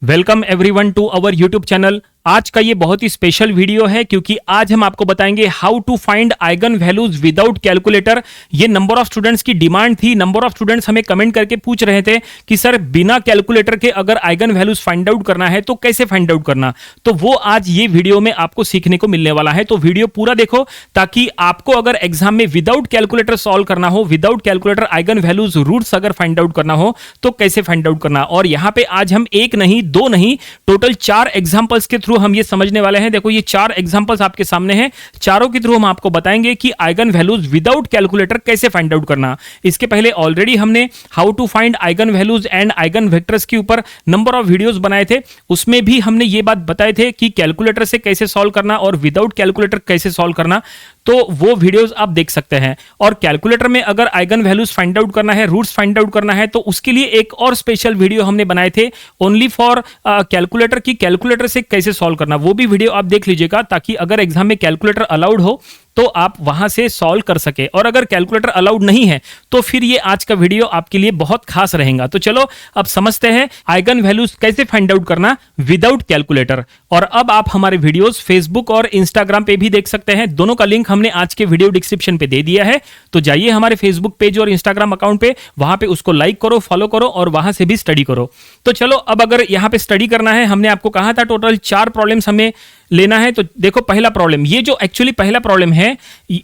Welcome everyone to our YouTube channel. आज का ये बहुत ही स्पेशल वीडियो है क्योंकि आज हम आपको बताएंगे how to find eigen values without calculator. ये नंबर ऑफ स्टूडेंट्स की डिमांड थी। नंबर ऑफ स्टूडेंट्स हमें कमेंट करके पूछ रहे थे कि सर बिना कैलकुलेटर के अगर आइगन वैल्यूज फाइंड आउट करना है तो कैसे फाइंड आउट करना। तो वो आज ये वीडियो में आपको सीखने को मिलने वाला है। तो वीडियो पूरा देखो ताकि आपको अगर एग्जाम में विदाउट कैलकुलेटर सॉल्व करना हो, without calculator eigen values roots अगर फाइंड आउट करना हो तो कैसे फाइंड आउट करना। और यहां पे आज हम एक नहीं दो नहीं टोटल 4 एग्जांपल्स के थ्रू हम ये समझने वाले हैं। देखो ये 4 एग्जांपल्स आपके सामने हैं। चारों के थ्रू हम आपको बताएंगे कि आइगन वैल्यूज विदाउट कैलकुलेटर कैसे फाइंड आउट करना। इसके पहले ऑलरेडी हमने how to find eigen values and eigen vectors के ऊपर नंबर ऑफ वीडियोस बनाए थे। उसमें भी हमने ये बात बताए थे कि कैलकुलेटर से कैसे सॉल्व करना और विदाउट कैलकुलेटर कैसे सॉल्व करना। तो वो वीडियोस आप देख सकते हैं। और कैलकुलेटर में अगर आइगन वैल्यूज फाइंड आउट करना है, रूट्स फाइंड आउट करना है, तो उसके लिए एक और स्पेशल वीडियो हमने बनाए थे ओनली फॉर कैलकुलेटर की कैलकुलेटर से कैसे सॉल्व करना। वो भी वीडियो आप देख लीजिएगा ताकि अगर एग्जाम में कैलकुलेटर अलाउड हो तो आप वहां से सॉल्व कर सके। और अगर कैलकुलेटर अलाउड नहीं है तो फिर ये आज का वीडियो आपके लिए बहुत खास रहेगा। तो चलो अब समझते हैं आइगन वैल्यूज कैसे फाइंड आउट करना विदाउट कैलकुलेटर। और अब आप हमारे वीडियोस फेसबुक और इंस्टाग्राम पे भी देख सकते हैं। दोनों का लिंक हमने आज के वीडियो डिस्क्रिप्शन पे दे दिया है। तो जाइए हमारे फेसबुक पेज और इंस्टाग्राम अकाउंट पे, वहां पे उसको लाइक करो, फॉलो करो और वहां से भी स्टडी करो। तो चलो अब अगर यहां पे स्टडी करना है, हमने आपको कहा था टोटल 4 प्रॉब्लम्स हमें लेना है। तो देखो पहला प्रॉब्लम, ये जो एक्चुअली पहला प्रॉब्लम है,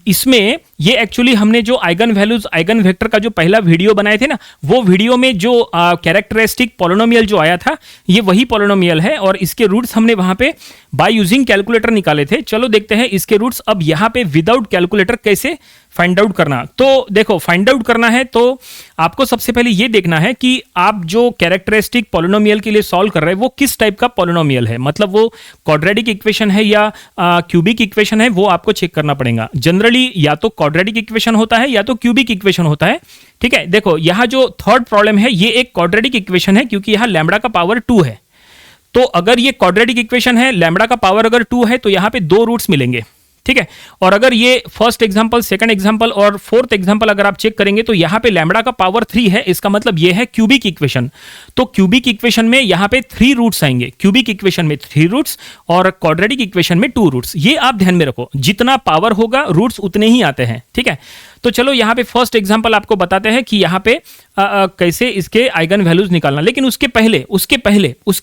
इसमें ये एक्चुअली हमने जो आइगन वैल्यूज आइगन वेक्टर का जो पहला वीडियो बनाए थे ना, वो वीडियो में जो कैरेक्टरिस्टिक पॉलिनोमियल जो आया था ये वही पॉलिनोमियल है और इसके रूट्स हमने वहां पे बाय यूजिंग कैलकुलेटर निकाले थे। चलो देखते हैं इसके रूट्स अब यहां पे विदाउट कैलकुलेटर कैसे फाइंड आउट करना। तो देखो फाइंड आउट करना है तो आपको सबसे पहले ये देखना है कि आप जो कैरेक्टरिस्टिक पॉलिनोमियल के लिए सॉल्व कर रहे हैं वो किस टाइप का पॉलिनोमियल है, मतलब वो क्वाड्रेटिक इक्वेशन है या क्यूबिक इक्वेशन है, वो आपको चेक करना पड़ेगा। जनरली या तो क्वाड्रेटिक इक्वेशन होता है या तो क्यूबिक इक्वेशन होता है। ठीक है, देखो यहां जो थर्ड प्रॉब्लम है ये एक क्वाड्रेटिक इक्वेशन है क्योंकि यहां लैम्बडा का पावर 2 है। तो अगर ये क्वाड्रेटिक इक्वेशन है, लैम्बडा का पावर अगर 2 है तो यहां पे 2 रूट्स मिलेंगे। ठीक है, और अगर ये फर्स्ट एग्जांपल, सेकंड एग्जांपल और फोर्थ एग्जांपल अगर आप चेक करेंगे तो यहां पे लैम्बडा का पावर 3 है। इसका मतलब ये है क्यूबिक इक्वेशन। तो क्यूबिक इक्वेशन में यहां पे 3 रूट्स आएंगे। क्यूबिक इक्वेशन में 3 रूट्स और क्वाड्रेटिक इक्वेशन में 2 रूट्स। ये आप ध्यान में रखो, जितना पावर होगा रूट्स उतने ही आते हैं। ठीक है, तो चलो यहां पे फर्स्ट एग्जांपल आपको बताते हैं कि यहां पे कैसे इसके आइगन वैल्यूज निकालना। लेकिन उसके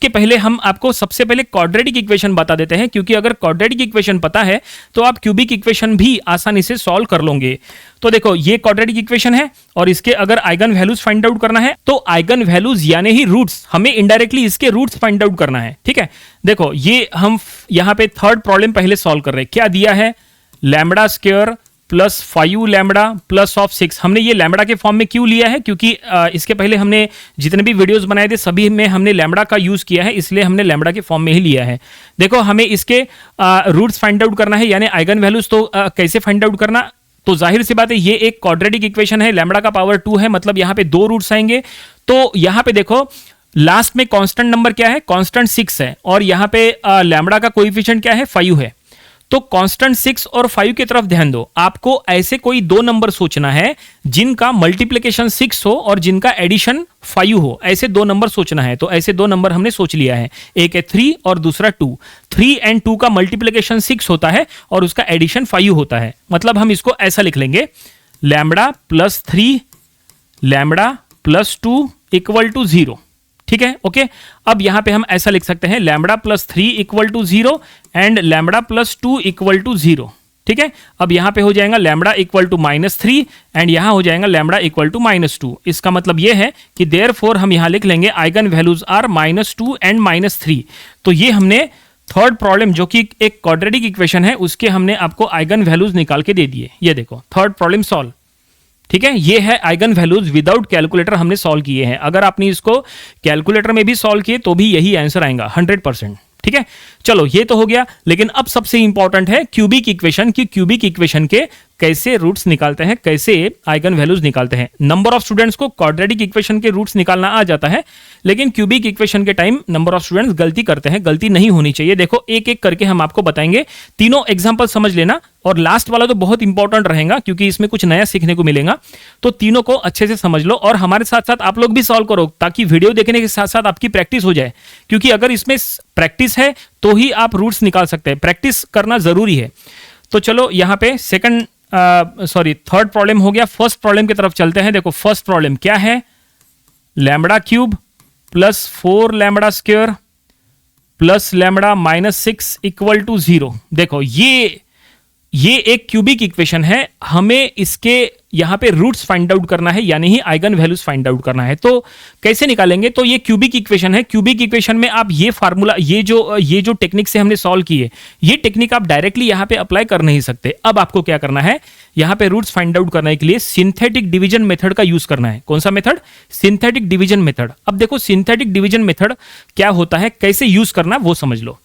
पहले हम आपको सबसे पहले क्वाड्रेटिक इक्वेशन बता देते हैं क्योंकि अगर क्वाड्रेटिक इक्वेशन पता है तो आप क्यूबिक इक्वेशन भी आसानी से सॉल्व कर लोगे। तो देखो ये क्वाड्रेटिक इक्वेशन है और इसके अगर आइगन वैल्यूज फाइंड आउट करना है तो आइगन वैल्यूज यानी ही रूट्स, हमें इनडायरेक्टली इसके रूट्स फाइंड आउट करना है। ठीक है, देखो ये हम यहां पे थर्ड प्रॉब्लम पहले सॉल्व कर रहे हैं। क्या दिया है, lambda square plus 5 lambda plus of 6। हमने ये लैम्बडा के फॉर्म में क्यों लिया है, क्योंकि इसके पहले हमने जितने भी वीडियोस बनाए थे सभी में हमने लैम्बडा का यूज किया है, इसलिए हमने लैम्बडा के फॉर्म में ही लिया है। देखो हमें इसके रूट्स फाइंड आउट करना है यानी आइगन वैल्यूज। तो कैसे फाइंड आउट करना, तो जाहिर सी बात है ये एक क्वाड्रेटिक इक्वेशन है, लैम्बडा का पावर 2 है, मतलब यहां पे 2 रूट्स आएंगे। तो यहां पे देखो लास्ट में कांस्टेंट नंबर क्या है, कांस्टेंट 6 है और यहां पे लैम्बडा का कोएफिशिएंट क्या है, 5 है। तो कांस्टेंट 6 और 5 की तरफ ध्यान दो। आपको ऐसे कोई 2 नंबर सोचना है जिनका मल्टीप्लिकेशन 6 हो और जिनका एडिशन 5 हो। ऐसे 2 नंबर सोचना है। तो ऐसे 2 नंबर हमने सोच लिया है, एक है 3 और दूसरा 2। 3 और 2 का मल्टीप्लिकेशन 6 होता है और उसका एडिशन 5 होता है। मतलब हम इसको ऐसा लिख लेंगे, lambda plus 3 lambda plus 2 equal to 0। ठीक है, ओके। अब यहां पे हम ऐसा लिख सकते हैं, lambda plus 3 equal to 0 and lambda plus 2 equal to 0। ठीक है, अब यहां पे हो जाएगा लैम्बडा इक्वल टू -3 एंड यहां हो जाएगा लैम्बडा इक्वल टू -2। इसका मतलब यह है कि देयरफॉर हम यहां लिख लेंगे आइगन वैल्यूज आर -2 एंड -3। तो ये हमने थर्ड प्रॉब्लम जो कि एक क्वाड्रेटिक इक्वेशन है उसके हमने आपको आइगन वैल्यूज निकाल के दे दिए। ये देखो थर्ड प्रॉब्लम सॉल्व। ठीक है, ये है आइगन वैल्यूज विदाउट कैलकुलेटर हमने सॉल्व किए हैं। अगर आपने इसको कैलकुलेटर में भी सॉल्व किए तो भी यही आंसर आएगा 100%। ठीक है, चलो ये तो हो गया, लेकिन अब सबसे इंपॉर्टेंट है क्यूबिक इक्वेशन की क्यूबिक इक्वेशन के कैसे रूट्स निकालते हैं, कैसे आइगन वैल्यूज निकालते हैं। नंबर ऑफ स्टूडेंट्स को क्वाड्रेटिक इक्वेशन के रूट्स निकालना आ जाता है, लेकिन क्यूबिक इक्वेशन के टाइम नंबर ऑफ स्टूडेंट्स गलती करते हैं, गलती नहीं होनी चाहिए। देखो एक एक करके हम आपको बताएंगे, तीनों एग्जांपल समझ लेना, और लास्ट वाला तो बहुत इंपॉर्टेंट रहेगा क्योंकि इसमें कुछ नया सीखने को मिलेगा। तो तीनों को अच्छे से समझ लो और हमारे साथ साथ आप लोग भी सॉल्व करो, ताकि वीडियो देखने के साथ साथ आपकी प्रैक्टिस हो जाए, क्योंकि अगर इसमें प्रैक्टिस है तो ही आप रूट्स निकाल सकते हैं, प्रैक्टिस करना जरूरी है। तो चलो यहाँ पे थर्ड प्रॉब्लम हो गया, फर्स्ट प्रॉब्लम की तरफ चलते हैं। देखो फर्स्ट प्रॉब्लम क्या है, lambda cube plus 4 lambda square plus lambda minus 6 equal to 0। देखो ये एक क्यूबिक इक्वेशन है, हमें इसके यहां पे रूट्स फाइंड आउट करना है, यानी ही आइगन वैल्यूज फाइंड आउट करना है। तो कैसे निकालेंगे, तो ये क्यूबिक इक्वेशन है, क्यूबिक इक्वेशन में आप ये फार्मूला, ये जो टेक्निक से हमने सॉल्व किए, ये टेक्निक आप डायरेक्टली यहां पे अप्लाई कर नहीं सकते। अब आपको क्या करना है, यहां पे रूट्स फाइंड आउट करने के लिए सिंथेटिक डिवीजन मेथड का यूज करना है। कौन सा मेथड, सिंथेटिक डिवीजन मेथड। अब देखो सिंथेटिक डिवीजन मेथड क्या होता है, कैसे यूज करना वो समझ लो।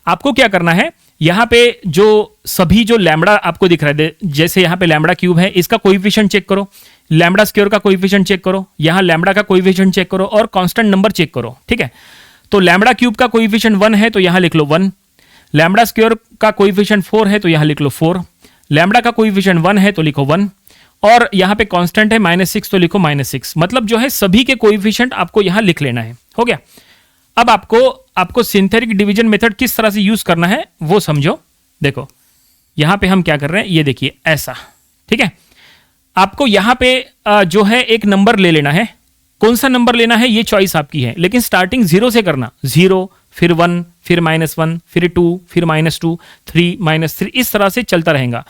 आपको क्या करना है, यहां पे जो लैम्बडा आपको दिख रहा है, जैसे यहां पे लैम्बडा क्यूब है, इसका कोएफिशिएंट चेक करो, लैम्बडा स्क्वायर का कोएफिशिएंट चेक करो, यहां लैम्बडा का कोएफिशिएंट चेक करो और कांस्टेंट नंबर चेक करो। ठीक है, तो लैम्बडा क्यूब का कोएफिशिएंट 1 है तो यहां लिख लो 1, लैम्बडा स्क्वायर का कोएफिशिएंट 4 है तो यहां लिख लो 4, लैम्बडा का कोएफिशिएंट 1 है तो लिखो 1, और यहां पे कांस्टेंट है -6 तो लिखो -6। मतलब जो है सभी के कोएफिशिएंट आपको यहां लिख लेना है। हो गया। अब आपको सिंथेटिक डिवीजन मेथड किस तरह से यूज करना है वो समझो। देखो यहां पे हम क्या कर रहे हैं, ये देखिए ऐसा। ठीक है, आपको यहां पे जो है एक नंबर ले लेना है, कौन सा नंबर लेना है ये चॉइस आपकी है, लेकिन स्टार्टिंग 0 से करना, 0 फिर 1 फिर -1 फिर 2 फिर -2 3 -3, इस तरह से चलता रहेगा।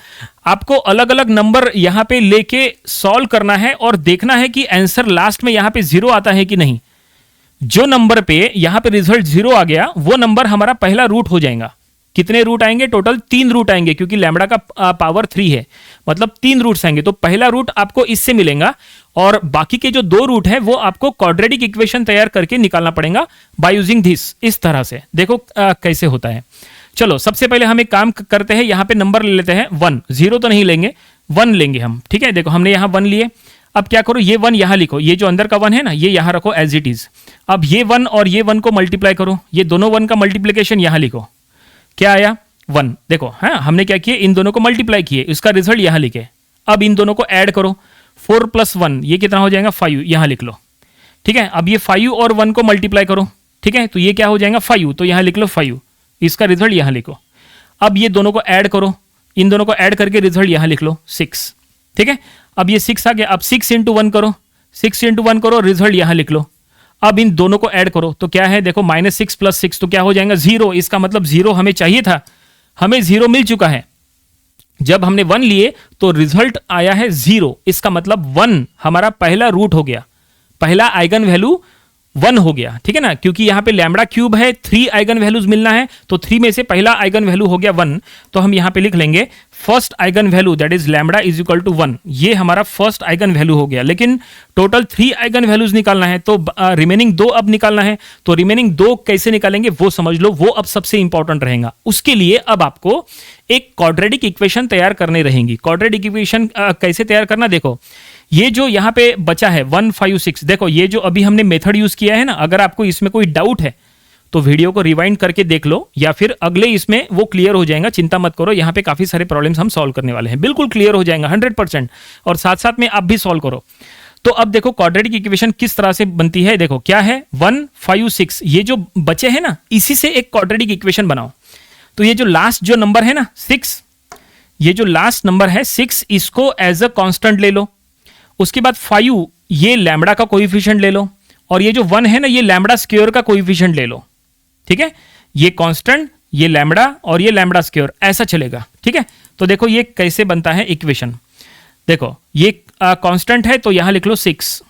आपको अलग अलग नंबर यहां पे लेके सॉल्व करना है और देखना है कि आंसर लास्ट में यहां पे 0 आता है कि नहीं। जो नंबर पे यहां पे रिजल्ट 0 आ गया, वो नंबर हमारा पहला रूट हो जाएगा। कितने रूट आएंगे, टोटल 3 रूट आएंगे, क्योंकि लैम्बडा का पावर 3 है, मतलब 3 रूट्स आएंगे। तो पहला रूट आपको इससे मिलेगा और बाकी के जो 2 रूट है वो आपको क्वाड्रेटिक इक्वेशन तैयार करके निकालना पड़ेगा बाय यूजिंग दिस, इस तरह से। देखो कैसे होता है। चलो सबसे पहले हम एक काम करते हैं, यहां पे नंबर ले लेते हैं 1, 0 तो नहीं लेंगे, 1 लेंगे हम। ठीक है, देखो हमने यहां 1 लिए। अब क्या करो, ये 1 यहां लिखो, ये जो अंदर का 1 है ना ये यहां रखो एज इट इज। अब ये 1 और ये 1 को मल्टीप्लाई करो, ये दोनों 1 का मल्टीप्लीकेशन यहां लिखो, क्या आया 1। देखो हाँ, हमने क्या किया, इन दोनों को मल्टीप्लाई किए, इसका रिजल्ट यहां लिखे। अब इन दोनों को ऐड करो, 4 + 1 ये कितना हो जाएगा 5, यहां लिख लो। ठीक है, अब ये 5 और 1 को मल्टीप्लाई करो। ठीक है, तो ये क्या हो जाएगा 5, तो यहां लिख लो 5, इसका रिजल्ट यहां लिखो। अब ये दोनों को ऐड करो, इन दोनों को ऐड करके रिजल्ट यहां लिख लो 6। ठीक है, अब ये 6 आ गया, अब 6 × 1 करो, 6 × 1 करो, रिजल्ट यहां लिख लो। अब इन दोनों को ऐड करो तो क्या है, देखो -6 + 6 तो क्या हो जाएगा 0। इसका मतलब 0 हमें चाहिए था, हमें 0 मिल चुका है। जब हमने 1 लिए तो रिजल्ट आया है 0, इसका मतलब 1 हमारा पहला रूट हो गया, पहला आइगन वैल्यू 1 हो गया। ठीक है ना, क्योंकि यहां पे लैम्बडा क्यूब है, 3 आइगन वैल्यूज मिलना है, तो 3 में से पहला आइगन वैल्यू हो गया 1। तो हम यहां पे लिख लेंगे first eigen value that is lambda = 1, ये हमारा फर्स्ट आइगन वैल्यू हो गया। लेकिन टोटल 3 आइगन वैल्यूज निकालना है, तो रिमेनिंग 2 अब निकालना है। तो रिमेनिंग 2 कैसे निकालेंगे वो समझ लो, वो अब सबसे इंपॉर्टेंट रहेगा। उसके लिए अब आपको एक क्वाड्रेटिक इक्वेशन तैयार करने रहेंगी। क्वाड्रेटिक इक्वेशन कैसे तैयार करना, देखो ये जो यहां पे बचा है 1 5 6, देखो ये जो अभी हमने मेथड यूज किया है ना, अगर आपको इसमें कोई डाउट है तो वीडियो को रिवाइंड करके देख लो, या फिर अगले इसमें वो क्लियर हो जाएगा। चिंता मत करो, यहाँ पे काफी सारे प्रॉब्लम्स हम सॉल्व करने वाले हैं, बिल्कुल क्लियर हो जाएगा 100%, और साथ साथ में आप भी सॉल्व करो। तो अब देखो क्वाड्रेटिक इक्वेशन किस तरह से बनती है, देखो क्या है 1 5 6, ये जो बचे हैं ना, इसी से एक क्वाड्रेटिक इक्वेशन बनाओ। तो ये जो लास्ट जो नंबर है ना 6, ये जो लास्ट नंबर है 6, इसको एज अ कांस्टेंट ले लो। उसके बाद 5 ये लैम्बडा का कोएफिशिएंट ले लो, और ये जो 1 है ना ये लैम्बडा स्क्वायर का कोएफिशिएंट ले लो। ठीक है, ये कांस्टेंट, ये लैम्बडा और ये लैम्बडा स्क्वायर, ऐसा चलेगा। ठीक है, तो देखो ये कैसे बनता है इक्वेशन। देखो ये कांस्टेंट है तो यहां लिख लो 6,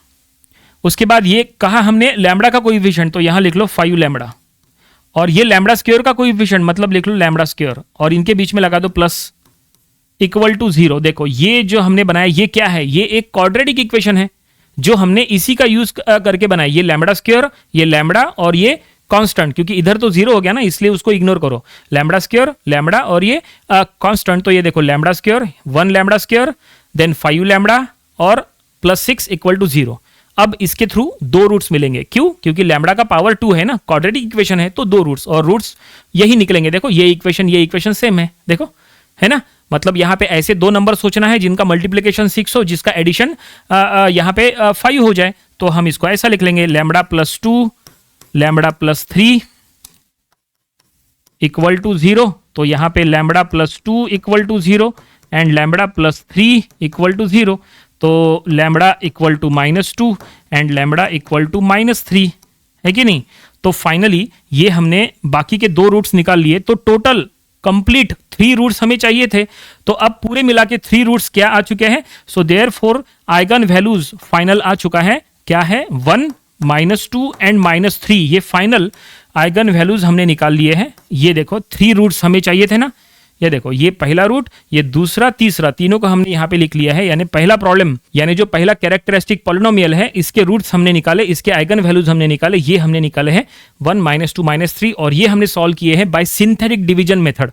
उसके बाद ये कहा हमने लैम्बडा का कोएफिशिएंट, तो यहां लिख लो 5 लैम्बडा, और ये लैम्बडा स्क्वायर का कोएफिशिएंट मतलब लिख लो लैम्बडा स्क्वायर, और इनके बीच में लगा दो प्लस = 0। देखो ये जो हमने बनाया ये क्या है, ये एक क्वाड्रेटिक इक्वेशन है जो हमने इसी का यूज करके बनाया। ये लैम्बडा स्क्वायर, ये लैम्बडा और ये कांस्टेंट, क्योंकि इधर तो 0 हो गया ना, इसलिए उसको इग्नोर करो। लैम्बडा स्क्वायर, लैम्बडा और ये कांस्टेंट, तो ये देखो lambda square 1 lambda square then 5 lambda और +6 इक्वल टू 0। अब इसके थ्रू दो रूट्स मिलेंगे, क्यों? क्योंकि लैम्बडा का पावर 2 है ना, क्वाड्रेटिक इक्वेशन है, तो दो रूट्स, और रूट्स यही निकलेंगे। देखो ये इक्वेशन सेम है, देखो है ना। मतलब यहाँ पे ऐसे दो नंबर सोचना है जिनका मल्टीप्लिकेशन 6 हो, जिसका एडिशन यहाँ पे 5 हो जाए। तो हम इसको ऐसा लिख लेंगे, लैम्बडा +2 लैम्बडा +3 इक्वल टू 0। तो यहाँ पे lambda +2 equal to 0 and lambda +3 equal to 0। तो lambda equal to -2 and lambda equal to -3, है कि नहीं। तो फाइनली ये हमने बाकी के दो रूट्स निकाल लिए, तो टोटल कंप्लीट 3 रूट्स हमें चाहिए थे। तो अब पूरे मिला के 3 रूट्स क्या आ चुके हैं? So therefore eigen values final आ चुका है, क्या है? 1 -2 एंड -3। ये फाइनल आइगन वैल्यूज हमने निकाल लिए हैं। ये देखो 3 रूट्स हमें चाहिए थे ना, ये देखो ये पहला रूट, ये दूसरा, तीसरा, तीनों को हमने यहाँ पे लिख लिया है। यानी पहला प्रॉब्लम, यानी जो पहला कैरेक्टरिस्टिक पॉलिनोमियल है, इसके रूट्स हमने निकाले, इसके आइगन वैल्यूज हमने निकाले, ये हमने निकाले हैं 1 -2 -3, और ये हमने सॉल्व किए हैं बाय सिंथेटिक डिवीजन मेथड।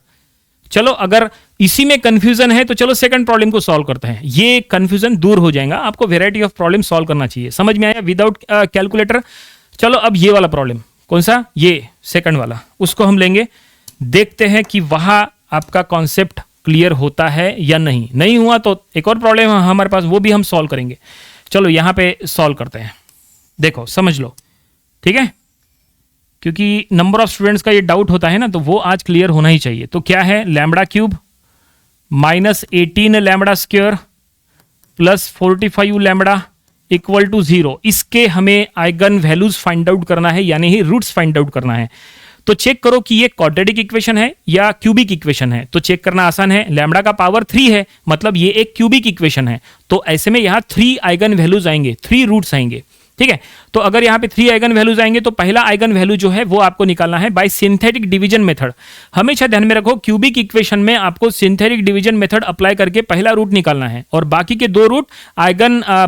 चलो अगर इसी में कंफ्यूजन है तो चलो सेकंड प्रॉब्लम को सॉल्व करते हैं, ये कंफ्यूजन दूर हो जाएगा। आपको वेराइटी ऑफ प्रॉब्लम सॉल्व करना चाहिए, समझ में आया? Without calculator. चलो अब ये वाला प्रॉब्लम, कौन सा? ये सेकंड वाला, उसको हम लेंगे, देखते हैं कि वहां आपका कॉन्सेप्ट क्लियर होता है या नहीं। नहीं हुआ तो एक और प्रॉब्लम है हमारे पास, वो भी हम सॉल्व करेंगे। चलो यहां पे सॉल्व करते हैं, देखो समझ लो, ठीक है? क्योंकि नंबर ऑफ स्टूडेंट्स का ये डाउट होता है ना, तो वो आज क्लियर होना ही चाहिए। तो क्या है? Lambda cube -18 lambda square +45 lambda equal to 0। इसके हमें आइगन वैल्यूज फाइंड आउट करना है, यानी ही रूट्स फाइंड आउट करना है। तो चेक करो कि ये क्वाड्रेटिक इक्वेशन है या क्यूबिक इक्वेशन है। तो चेक करना आसान है, लैम्बडा का पावर 3 है, मतलब ये एक क्यूबिक इक्वेशन है। तो ऐसे में यहाँ 3 आइगन वैल्यूज आएंगे, 3 रूट्स आएंगे, ठीक है। तो अगर यहाँ पे 3 आइगन वैल्यूज आएंगे तो पहला आइगन वैल्यू जो है वो आपको निकालना है बाय सिंथेटिक डिवीजन मेथड। हमेशा ध्यान में रखो, क्यूबिक इक्वेशन में आपको सिंथेटिक डिवीजन मेथड अप्लाई करके पहला रूट निकालना है, और बाकी के दो रूट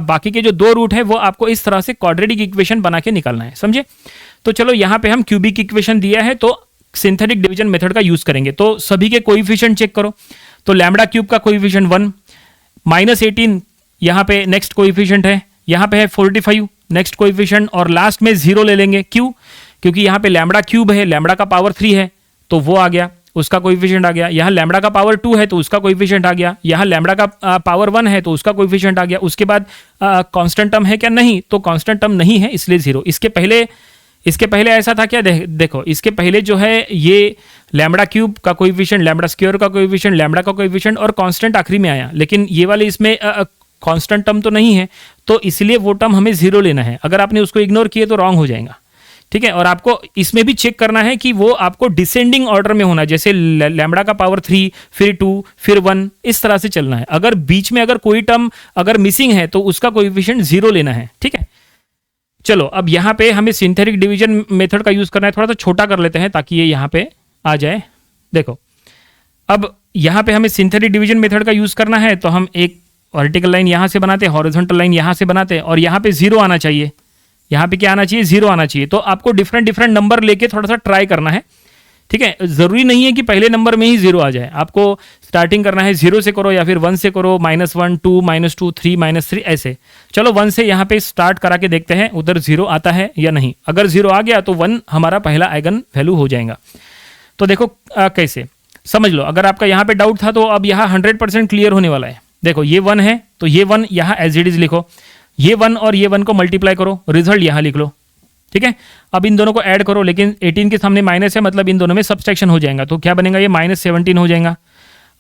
बाकी के जो दो रूट है वो आपको इस तरह से क्वाड्रेटिक इक्वेशन बना के निकालना है, समझे? तो चलो यहाँ पे हम क्यूबिक इक्वेशन दिया है तो सिंथेटिक डिवीजन मेथड का यूज करेंगे। तो सभी के कोएफिशिएंट चेक करो। तो लैम्बडा क्यूब का कोएफिशिएंट 1, -18 यहाँ पे नेक्स्ट कोएफिशिएंट है, यहाँ पे है 45 नेक्स्ट कोएफिशिएंट, और लास्ट में 0 ले लेंगे। क्यों? क्योंकि यहाँ पे लैम्बडा क्यूब है, लैम्बडा का पावर 3 है, तो वो आ गया, उसका कोएफिशिएंट आ गया। यहाँ लैम्बडा का पावर 2 है तो उसका कोएफिशिएंट आ गया। यहाँ लैम्बडा का पावर 1 है तो उसका कोएफिशिएंट आ गया। उसके बाद कांस्टेंट टर्म है क्या? नहीं, तो कांस्टेंट टर्म नहीं है, इसलिए 0। इसके पहले ऐसा था क्या? देखो इसके पहले जो है ये लैम्बडा क्यूब का कोएफिशिएंट, लैम्बडा स्क्वायर का कोएफिशिएंट, लैम्बडा का कोएफिशिएंट और कांस्टेंट आखिरी में आया। लेकिन ये वाले इसमें कांस्टेंट टर्म तो नहीं है, तो इसलिए वो टर्म हमें 0 लेना है। अगर आपने उसको इग्नोर किए तो रॉन्ग हो जाएगा, ठीक है। और आपको इसमें भी चेक करना है कि वो आपको डिसेंडिंग ऑर्डर में होना, जैसे लैम्बडा का पावर 3 फिर 2 फिर 1, इस तरह से चलना है। अगर बीच में अगर कोई टर्म अगर मिसिंग है तो उसका कोएफिशिएंट 0 लेना है, ठीक है। चलो अब यहाँ पे हमें सिंथेटिक डिवीजन मेथड का यूज करना है। थोड़ा सा छोटा कर लेते हैं ताकि ये यहाँ पे आ जाए। देखो अब यहाँ पे हमें सिंथेटिक डिवीजन मेथड का यूज करना है, तो हम एक वर्टिकल लाइन यहाँ से बनाते हैं, हॉरिजॉन्टल लाइन यहाँ से बनाते हैं, और यहाँ पे 0 आना चाहिए। यहाँ पे क्या आना चाहिए? 0 आना चाहिए। तो आपको डिफरेंट नंबर लेके थोड़ा सा ट्राई करना है, ठीक है। जरूरी नहीं है कि पहले नंबर में ही 0 आ जाए, आपको स्टार्टिंग करना है 0 से करो या फिर 1 से करो, -1 2 -2 3 -3 ऐसे। चलो 1 से यहाँ पे स्टार्ट करा के देखते हैं उधर 0 आता है या नहीं। अगर 0 आ गया तो 1 हमारा पहला आइगन वैल्यू हो जाएगा। तो देखो कैसे समझ लो। अगर आपका यहाँ पे डाउट था तो अब यहाँ 100% क्लियर होने वाला है। देखो ये 1 है तो ये 1 यहाँ एज इट इज लिखो, ये 1 और ये 1 को मल्टीप्लाई करो, रिजल्ट यहाँ लिख लो, ठीक है। अब इन दोनों को ऐड करो, लेकिन 18 के सामने माइनस है, मतलब इन दोनों में सब्सट्रैक्शन हो जाएगा। तो क्या बनेगा? ये -17 हो जाएगा।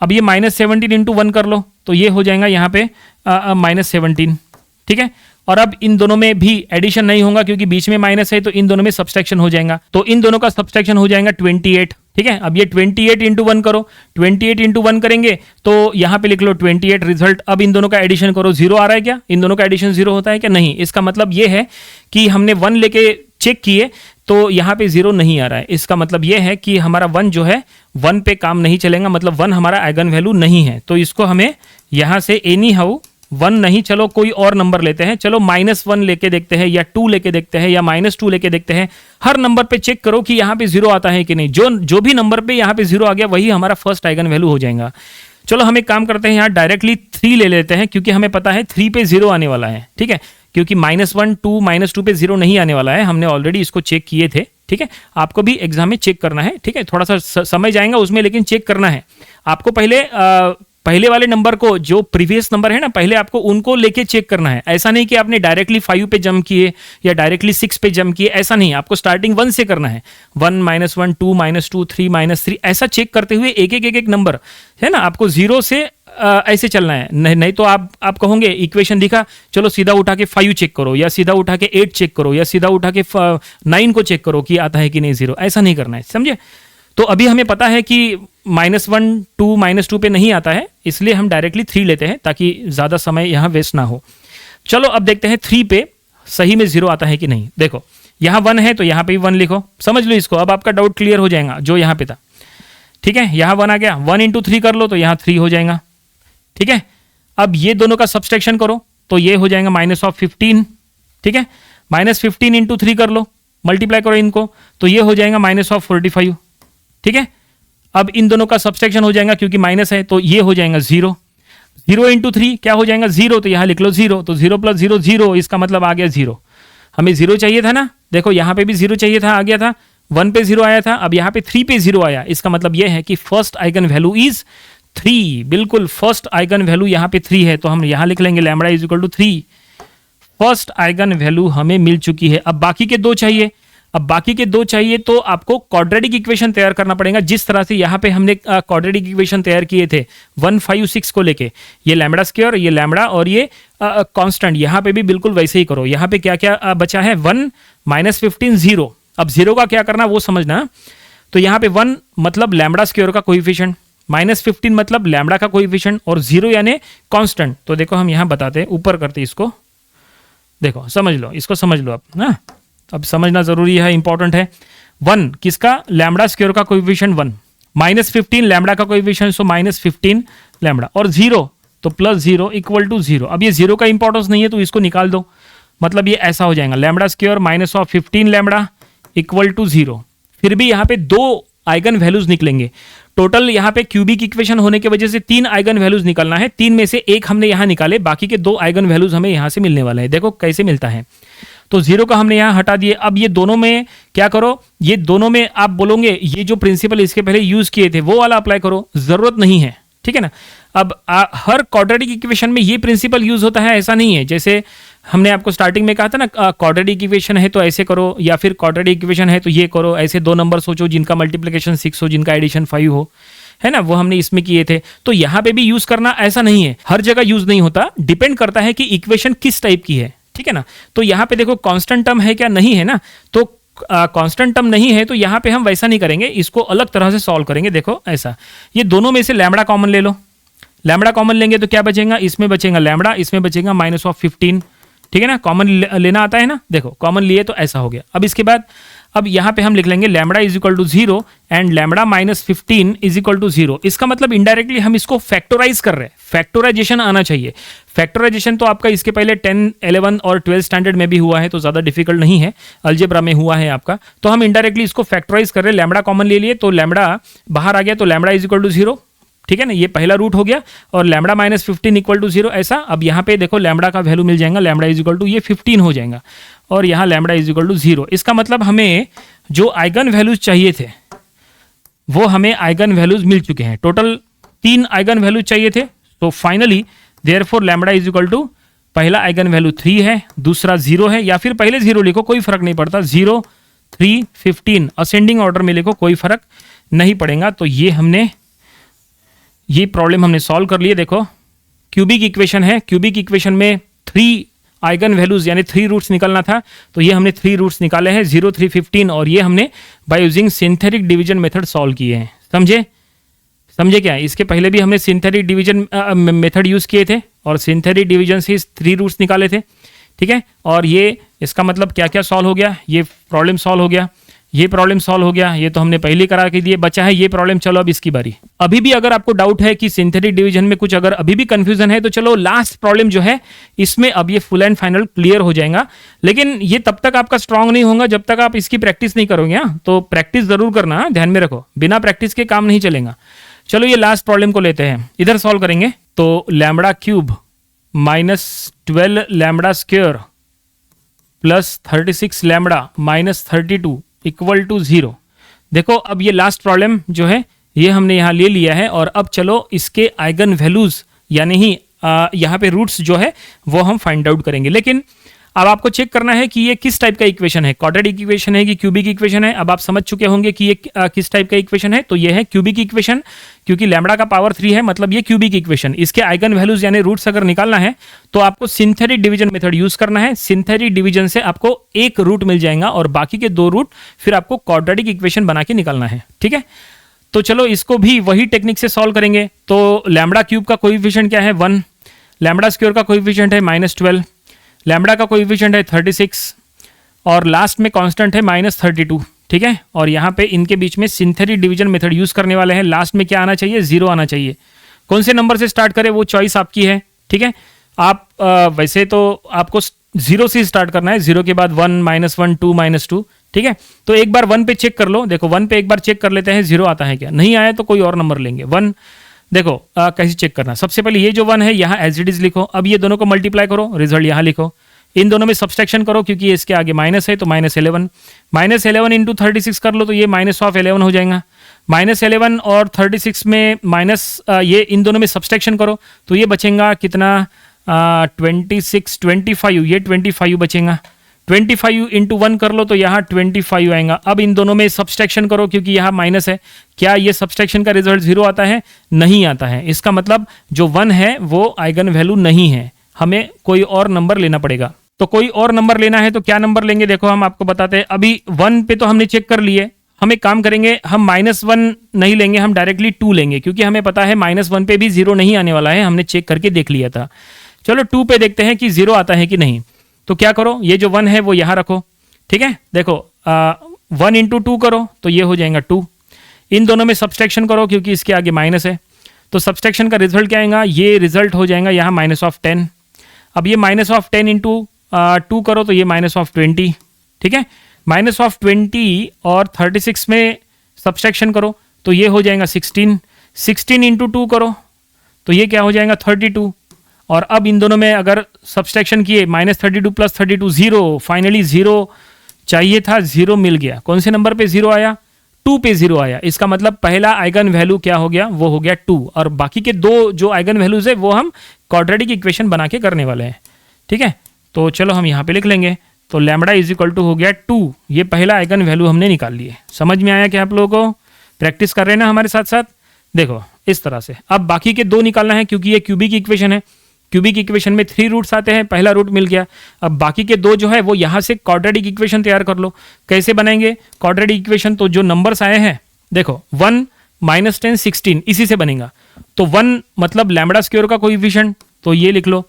अब ये -17 इंटू 1 कर लो तो ये हो जाएगा यहाँ पे -17, ठीक है। और अब इन दोनों में भी एडिशन नहीं होगा क्योंकि बीच में माइनस है, तो इन दोनों में सब्सट्रैक्शन हो जाएगा। तो इन दोनों का सब्सट्रैक्शन हो जाएगा 28, ठीक है। अब ये 28 इंटू 1 करो, 28 इंटू 1 करेंगे तो यहाँ पे लिख लो 28 रिजल्ट। अब इन दोनों का एडिशन करो, 0 आ रहा है क्या? इन दोनों का एडिशन 0 होता है क्या? नहीं। इसका मतलब ये है कि हमने 1 लेके चेक किए तो यहाँ पे 0 नहीं आ रहा है। इसका मतलब ये है कि हमारा 1 जो है 1 पे काम नहीं चलेगा, मतलब 1 हमारा आइगन वैल्यू नहीं है। तो इसको हमें यहाँ से एनी हाउ 1 नहीं, चलो कोई और नंबर लेते हैं, चलो -1 लेके देखते हैं, या 2 लेके देखते हैं, या -2 लेके देखते हैं। हर नंबर पे चेक करो कि यहाँ पे 0 आता है कि नहीं। जो भी नंबर पे यहाँ पे 0 आ गया वही हमारा फर्स्ट आइगन वैल्यू हो जाएगा। चलो हम एक काम करते हैं, यहाँ डायरेक्टली 3 ले लेते हैं, क्योंकि हमें पता है 3 पे 0 आने वाला है, ठीक है, क्योंकि -1, 2, -2 पे 0 नहीं आने वाला है, हमने ऑलरेडी इसको चेक किए थे, ठीक है। आपको भी एग्जाम में चेक करना है, ठीक है, थोड़ा सा समय जाएगा उसमें, लेकिन चेक करना है आपको। पहले वाले नंबर को, जो प्रीवियस नंबर है ना, पहले आपको उनको लेके चेक करना है। ऐसा नहीं कि आपने डायरेक्टली 5 पे जंप किए या डायरेक्टली 6 पे जंप किए, ऐसा नहीं, आपको स्टार्टिंग 1 से करना है। 1, -1, 2, -2, 3, -3, ऐसा चेक करते हुए एक नंबर है ना, आपको 0 से ऐसे चलना है। नहीं तो आप कहोगे इक्वेशन दिखा, चलो सीधा उठा के 5 चेक करो, या सीधा उठा के 8 चेक करो, या सीधा उठा के 9 को चेक करो कि आता है कि नहीं 0। ऐसा नहीं करना है, समझे। तो अभी हमें पता है कि -1, 2, -2 पे नहीं आता है, इसलिए हम डायरेक्टली 3 लेते हैं ताकि ज़्यादा समय यहाँ वेस्ट ना हो। चलो अब देखते हैं 3 पे सही में 0 आता है कि नहीं। देखो यहाँ 1 है तो यहाँ पे भी 1 लिखो, समझ लो इसको। अब आपका डाउट क्लियर हो जाएगा जो यहाँ पे था, ठीक है। यहाँ 1 आ गया, 1 × 3 कर लो तो यहाँ 3 हो जाएगा, ठीक है। अब ये दोनों का सब्सट्रैक्शन करो तो ये हो जाएगा -15, ठीक है। -15 × 3 कर लो, मल्टीप्लाई करो इनको तो ये हो जाएगा -45, ठीक है। अब इन दोनों का सब्सट्रैक्शन हो जाएगा, क्योंकि माइनस है तो ये हो जाएगा 0। 0 × 3 क्या हो जाएगा 0, तो यहाँ लिख लो 0, तो 0 + 0 0, इसका मतलब आ गया 0। हमें 0 चाहिए था ना, देखो यहाँ पे भी 0 चाहिए था, आ गया था। 1 पे 0 आया था, अब यहाँ पे 3 पे 0 आया, इसका मतलब ये है कि फर्स्ट आइगन वैल्यू इज 3। बिल्कुल, फर्स्ट आइगन वैल्यू यहाँ पे 3 है, तो हम यहाँ लिख लेंगे लैम्बडा = 3। फर्स्ट आइगन वैल्यू हमें मिल चुकी है। अब बाकी के 2 चाहिए। अब बाकी के 2 चाहिए तो आपको क्वाड्रेटिक इक्वेशन तैयार करना पड़ेगा, जिस तरह से यहाँ पे हमने क्वाड्रेटिक इक्वेशन तैयार किए थे 1, 5, 6 को लेके। ये लैम्बडा स्क्वायर, ये लैम्बडा और ये कांस्टेंट, यहाँ पे भी बिल्कुल वैसे ही करो। यहाँ पे क्या क्या बचा है, 1, -15, 0। अब 0 का क्या करना वो समझना। तो यहाँ पे 1 मतलब लैम्बडा स्क्वायर का कोएफिशिएंट, -15 मतलब लैम्बडा का कोएफिशिएंट, और 0 यानी कांस्टेंट। तो देखो हम यहाँ बताते हैं, ऊपर करते इसको, देखो समझ लो, इसको समझ लो आप ना, अब समझना जरूरी है, इंपॉर्टेंट है। 1 किसका, लैम्बडा स्क्वायर का कोएफिशिएंट 1, -15 लैम्बडा का कोएफिशिएंट, सो -15 लैम्बडा, और 0 तो +0 = 0। अब ये 0 का इंपॉर्टेंस नहीं है तो इसको निकाल दो, मतलब ये ऐसा हो जाएगा लैम्बडा स्क्वायर -15 लैम्बडा = 0। फिर भी यहाँ पे 2 आइगन वैल्यूज निकलेंगे। टोटल यहाँ पे क्यूबिक इक्वेशन होने की वजह से 3 आइगन वैल्यूज निकलना है, 3 में से 1 हमने यहाँ निकाले, बाकी के 2 आइगन वैल्यूज हमें यहाँ से मिलने वाले हैं। देखो कैसे मिलता है, तो 0 का हमने यहाँ हटा दिए। अब ये दोनों में क्या करो, ये दोनों में आप बोलोगे ये जो प्रिंसिपल इसके पहले यूज किए थे वो वाला अप्लाई करो, जरूरत नहीं है, ठीक है ना। अब हर क्वाड्रेटिक इक्वेशन में ये प्रिंसिपल यूज होता है, ऐसा नहीं है। जैसे हमने आपको स्टार्टिंग में कहा था ना, क्वाड्रेटिक इक्वेशन है तो ऐसे करो, या फिर क्वाड्रेटिक इक्वेशन है तो ये करो। ऐसे 2 नंबर सोचो जिनका मल्टीप्लिकेशन 6 हो, जिनका एडिशन 5 हो, है ना, वो हमने इसमें किए थे। तो यहाँ पे भी यूज करना ऐसा नहीं है, हर जगह यूज नहीं होता, डिपेंड करता है कि इक्वेशन किस टाइप की है, ठीक है ना। तो यहाँ पे देखो कांस्टेंट टर्म है क्या, नहीं है ना, तो कांस्टेंट टर्म नहीं है तो यहाँ पे हम वैसा नहीं करेंगे, इसको अलग तरह से सॉल्व करेंगे। देखो ऐसा, ये दोनों में से लैम्बडा कॉमन ले लो, लैम्बडा कॉमन लेंगे तो क्या बचेगा, इसमें बचेगा लैम्बडा, इसमें बचेगा -15, ठीक है ना। कॉमन लेना आता है ना, देखो कॉमन लिए तो ऐसा हो गया। अब इसके बाद अब यहाँ पे हम लिख लेंगे लैम्बडा = 0 एंड लैम्बडा -15 = 0। इसका मतलब इनडायरेक्टली हम इसको फैक्टराइज कर रहे हैं, फैक्टराइजेशन आना चाहिए। फैक्टराइजेशन तो आपका इसके पहले 10, 11 और 12 स्टैंडर्ड में भी हुआ है, तो ज़्यादा डिफिकल्ट नहीं है, अलजेब्रा में हुआ है आपका। तो हम इनडायरेक्टली इसको फैक्टराइज कर रहे हैं, लैम्बडा कॉमन ले लिए तो लैम्बडा बाहर आ गया, तो लैम्बडा = 0, ठीक है ना, ये पहला रूट हो गया। और लैम्बडा -15 = 0 ऐसा। अब यहाँ पे देखो लैम्बडा का वैल्यू मिल जाएगा, लैम्बडा ये 15 हो जाएगा, और यहाँ लैम्बडा = 0। इसका मतलब हमें जो आइगन वैल्यूज चाहिए थे वो हमें आइगन वैल्यूज मिल चुके हैं। टोटल 3 आइगन वैल्यूज चाहिए थे, तो फाइनली देयरफॉर लैम्बडा = पहला आइगन वैल्यू 3 है, दूसरा 0 है, या फिर पहले 0 लिखो कोई फर्क नहीं पड़ता, 0, 3, 15 असेंडिंग ऑर्डर में लिखो, कोई फर्क नहीं पड़ेगा। तो ये प्रॉब्लम हमने सॉल्व कर लिए। देखो क्यूबिक इक्वेशन है, क्यूबिक इक्वेशन में 3 आइगन वैल्यूज यानी 3 रूट्स निकलना था, तो ये हमने 3 रूट्स निकाले हैं, 0, 3, 15, और ये हमने by using synthetic division method solve किए हैं। समझे क्या, इसके पहले भी हमने सिंथेटिक डिवीजन मेथड यूज किए थे और सिंथेटिक डिवीजन से 3 रूट्स निकाले थे, ठीक है। और ये इसका मतलब क्या क्या सॉल्व हो गया, ये प्रॉब्लम सॉल्व हो गया। ये प्रॉब्लम सॉल्व हो गया, ये तो हमने पहले करा के दिए, बचा है ये प्रॉब्लम। चलो अब इसकी बारी। अभी भी अगर आपको डाउट है कि सिंथेटिक डिवीजन में कुछ अगर अभी भी कंफ्यूजन है तो चलो लास्ट प्रॉब्लम जो है इसमें अब ये फुल एंड फाइनल क्लियर हो जाएगा। लेकिन ये तब तक आपका स्ट्रांग नहीं होगा जब तक आप इसकी प्रैक्टिस नहीं करोगे। तो प्रैक्टिस जरूर करना, ध्यान में रखो, बिना प्रैक्टिस के काम नहीं चलेगा। चलो ये लास्ट प्रॉब्लम को लेते हैं, इधर सॉल्व करेंगे। तो lambda cube -12 lambda square plus 36 lambda -32 equal to 0। देखो अब ये लास्ट प्रॉब्लम जो है ये हमने यहाँ ले लिया है, और अब चलो इसके आइगन वैल्यूज यानी ही यहाँ पे रूट्स जो है वो हम फाइंड आउट करेंगे। लेकिन अब आपको चेक करना है कि ये किस टाइप का इक्वेशन है, क्वाड्रेटिक इक्वेशन है कि क्यूबिक इक्वेशन है। अब आप समझ चुके होंगे कि ये किस टाइप का इक्वेशन है। तो ये है क्यूबिक इक्वेशन, क्योंकि लैम्बडा का पावर 3 है, मतलब ये क्यूबिक इक्वेशन। इसके आइगन वैल्यूज यानी रूट्स अगर निकालना है तो आपको सिंथेटिक डिवीजन मेथड यूज करना है। सिंथेटिक डिवीजन से आपको एक रूट मिल जाएगा और बाकी के 2 रूट फिर आपको क्वाड्रेटिक इक्वेशन बना के निकालना है। ठीक है, तो चलो इसको भी वही टेक्निक से सॉल्व करेंगे। तो लैम्बडा क्यूब का कोएफिशिएंट क्या है 1, लैम्बडा स्क्वायर का कोएफिशिएंट है -12, लैम्बडा का कोएफिशिएंट है 36 और लास्ट में कांस्टेंट है -32। ठीक है, और यहाँ पे इनके बीच में सिंथेटिक डिवीजन मेथड यूज करने वाले हैं। लास्ट में क्या आना चाहिए, 0 आना चाहिए। कौन से नंबर से स्टार्ट करें वो चॉइस आपकी है। ठीक है, आप वैसे तो आपको 0 से स्टार्ट करना है, 0 के बाद 1 -1 2 -2। ठीक है, तो एक बार 1 पे चेक कर लो। देखो 1 पे एक बार चेक कर लेते हैं 0 आता है क्या, नहीं आया तो कोई और नंबर लेंगे। 1 देखो कैसे चेक करना, सबसे पहले ये जो 1 है यहाँ एज इट इज लिखो। अब ये दोनों को मल्टीप्लाई करो, रिजल्ट यहाँ लिखो। इन दोनों में सब्सट्रैक्शन करो क्योंकि ये इसके आगे माइनस है, तो -11 -11 इंटू 36 कर लो तो ये -11 हो जाएगा। -11 और 36 में माइनस ये इन दोनों में सब्सट्रैक्शन करो तो ये बचेगा कितना 26 25, ये 25 बचेगा। 25 इंटू 1 कर लो तो यहाँ 25 आएगा। अब इन दोनों में सब्सट्रैक्शन करो क्योंकि यहाँ माइनस है। क्या ये सब्सट्रैक्शन का रिजल्ट 0 आता है, नहीं आता है। इसका मतलब जो 1 है वो आइगन वैल्यू नहीं है, हमें कोई और नंबर लेना पड़ेगा। तो कोई और नंबर लेना है तो क्या नंबर लेंगे, देखो हम आपको बताते हैं। अभी 1 पे तो हमने चेक कर लिए, हम एक काम करेंगे, हम -1 नहीं लेंगे, हम डायरेक्टली 2 लेंगे क्योंकि हमें पता है -1 पे भी 0 नहीं आने वाला है, हमने चेक करके देख लिया था। चलो 2 पे देखते हैं कि 0 आता है कि नहीं। तो क्या करो, ये जो 1 है वो यहाँ रखो। ठीक है, देखो 1 इंटू 2 करो तो ये हो जाएगा 2। इन दोनों में सब्सट्रैक्शन करो क्योंकि इसके आगे माइनस है, तो सब्सट्रैक्शन का रिजल्ट क्या आएगा, ये रिजल्ट हो जाएगा यहाँ -10। अब ये -10 इंटू 2 करो तो ये -20। ठीक है, -20 और 36 में सब्सट्रैक्शन करो तो ये हो जाएगा 16। 16 इंटू 2 करो तो ये क्या हो जाएगा 32। और अब इन दोनों में अगर सब्सट्रैक्शन किए -32 + 32 0, फाइनली 0 चाहिए था, 0 मिल गया। कौन से नंबर पे 0 आया, 2 पे 0 आया। इसका मतलब पहला आइगन वैल्यू क्या हो गया, वो हो गया 2, और बाकी के 2 जो आइगन वैल्यूज है वो हम क्वाड्रेटिक इक्वेशन बना के करने वाले हैं। ठीक है, तो चलो हम यहाँ पे लिख लेंगे। तो लैम्बडा = हो गया 2, ये पहला आइगन वैल्यू हमने निकाल लिए। समझ में आया क्या आप लोगों को, प्रैक्टिस कर रहे हैं ना हमारे साथ साथ। देखो इस तरह से अब बाकी के 2 निकालना है क्योंकि ये क्यूबिक इक्वेशन है। क्यूबिक इक्वेशन में 3 रूट्स आते हैं, पहला रूट मिल गया। अब बाकी के 2 जो है वो यहाँ से क्वाड्रेटिक इक्वेशन तैयार कर लो। कैसे बनाएंगे क्वाड्रेटिक इक्वेशन, तो जो नंबर्स आए हैं देखो 1 -10 16 इसी से बनेगा। तो 1 मतलब लैम्बडा स्क्वायर का कोएफिशिएंट, तो ये लिख लो।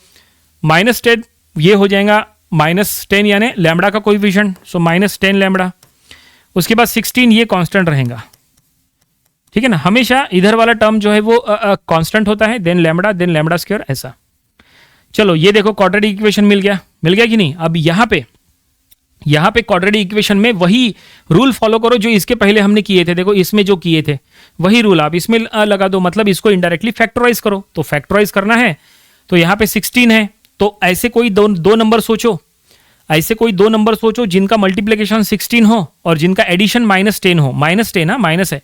-10 ये हो जाएगा -10 यानी लैम्बडा का कोएफिशिएंट, सो -10 लैम्बडा। उसके बाद 16 ये कांस्टेंट रहेगा। ठीक है ना, हमेशा इधर वाला टर्म जो है वो कांस्टेंट होता है, देन लैम्बडा स्क्वायर, ऐसा। चलो ये देखो क्वाड्रेटिक इक्वेशन मिल गया कि नहीं। अब यहाँ पे क्वाड्रेटिक इक्वेशन में वही रूल फॉलो करो जो इसके पहले हमने किए थे। देखो इसमें जो किए थे वही रूल आप इसमें लगा दो, मतलब इसको इनडायरेक्टली फैक्टराइज करो। तो फैक्टराइज करना है तो यहाँ पे 16 है, तो ऐसे कोई दो नंबर सोचो, ऐसे कोई 2 नंबर सोचो जिनका मल्टीप्लिकेशन 16 हो और जिनका एडिशन -10 हो। -10 ना, माइनस है,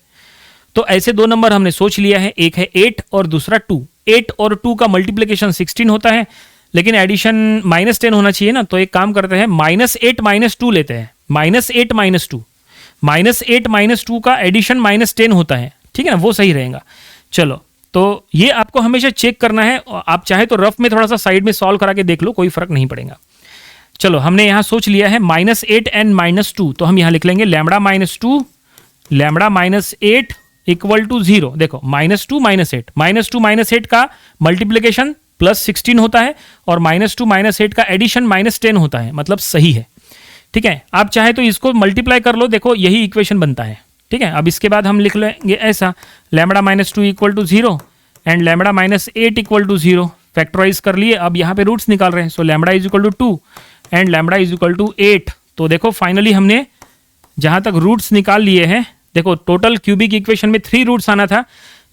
तो ऐसे 2 नंबर हमने सोच लिया है। एक है 8 और दूसरा 2। 8 और 2 का मल्टीप्लिकेशन 16 होता है, लेकिन एडिशन -10 होना चाहिए ना। तो एक काम करते हैं, -8 -2 लेते हैं। -8 -2, -8 -2 का एडिशन -10 होता है। ठीक है ना, वो सही रहेगा। चलो तो ये आपको हमेशा चेक करना है। आप चाहे तो रफ में थोड़ा सा साइड में सॉल्व करा के देख लो, कोई फर्क नहीं पड़ेगा। चलो हमने यहाँ सोच लिया है -8 and -2, तो हम यहाँ लिख लेंगे लैम्बडा -2 लैम्बडा -8 = 0। देखो -2 -8, -2 -8 का मल्टीप्लिकेशन +16 होता है और -2 -8 का एडिशन -10 होता है, मतलब सही है। ठीक है, आप चाहे तो इसको मल्टीप्लाई कर लो, देखो यही इक्वेशन बनता है। ठीक है, अब इसके बाद हम लिख लेंगे ऐसा, lambda minus 2 equal to 0 and lambda minus 8 equal to 0। Factorise कर लिए, अब यहाँ पे रूट्स निकाल रहे हैं, so lambda is equal to 2 and lambda is equal to 8। तो देखो फाइनली हमने जहाँ तक रूट्स निकाल लिए हैं, देखो टोटल क्यूबिक इक्वेशन में 3 रूट्स आना था,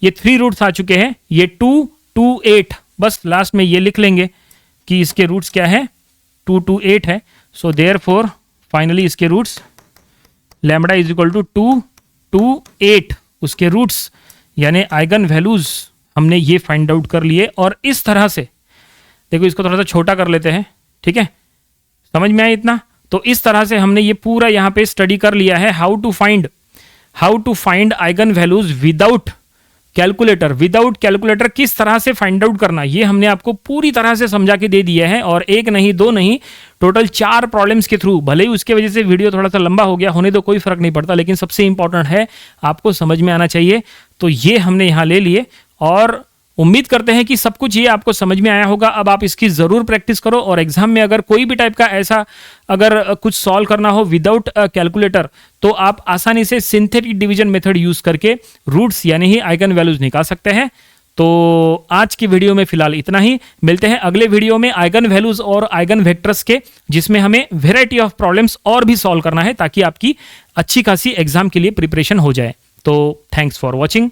ये 3 रूट्स आ चुके हैं, ये 2 2 8, बस लास्ट में ये लिख लेंगे कि इसके रूट्स क्या है, 2 2 8 है। सो देयरफॉर फाइनली इसके roots lambda is equal to 2 2 8, उसके रूट्स यानी आइगन वैल्यूज हमने ये फाइंड आउट कर लिए। और इस तरह से देखो, इसको थोड़ा सा छोटा कर लेते हैं, ठीक है, समझ में आया इतना? तो इस तरह से हमने ये पूरा यहाँ पे स्टडी कर लिया है, how to find eigen values without calculator. Without calculator किस तरह से फाइंड आउट करना, ये हमने आपको पूरी तरह से समझा के दे दिया है, और एक नहीं दो नहीं, टोटल 4 प्रॉब्लम्स के थ्रू। भले ही उसके वजह से वीडियो थोड़ा सा लंबा हो गया, होने दो, कोई फर्क नहीं पड़ता, लेकिन सबसे इंपॉर्टेंट है आपको समझ में आना चाहिए। तो ये हमने यहाँ ले लिए, और उम्मीद करते हैं कि सब कुछ ये आपको समझ में आया होगा। अब आप इसकी ज़रूर प्रैक्टिस करो, और एग्जाम में अगर कोई भी टाइप का ऐसा अगर कुछ सॉल्व करना हो विदाउट कैलकुलेटर, तो आप आसानी से सिंथेटिक डिवीजन मेथड यूज करके रूट्स यानी ही आइगन वैल्यूज निकाल सकते हैं। तो आज की वीडियो में फिलहाल इतना ही, मिलते हैं अगले वीडियो में आइगन वैल्यूज और आइगन वेक्टर्स के, जिसमें हमें वेराइटी ऑफ प्रॉब्लम्स और भी सॉल्व करना है, ताकि आपकी अच्छी खासी एग्जाम के लिए प्रिपरेशन हो जाए। तो थैंक्स फॉर वॉचिंग।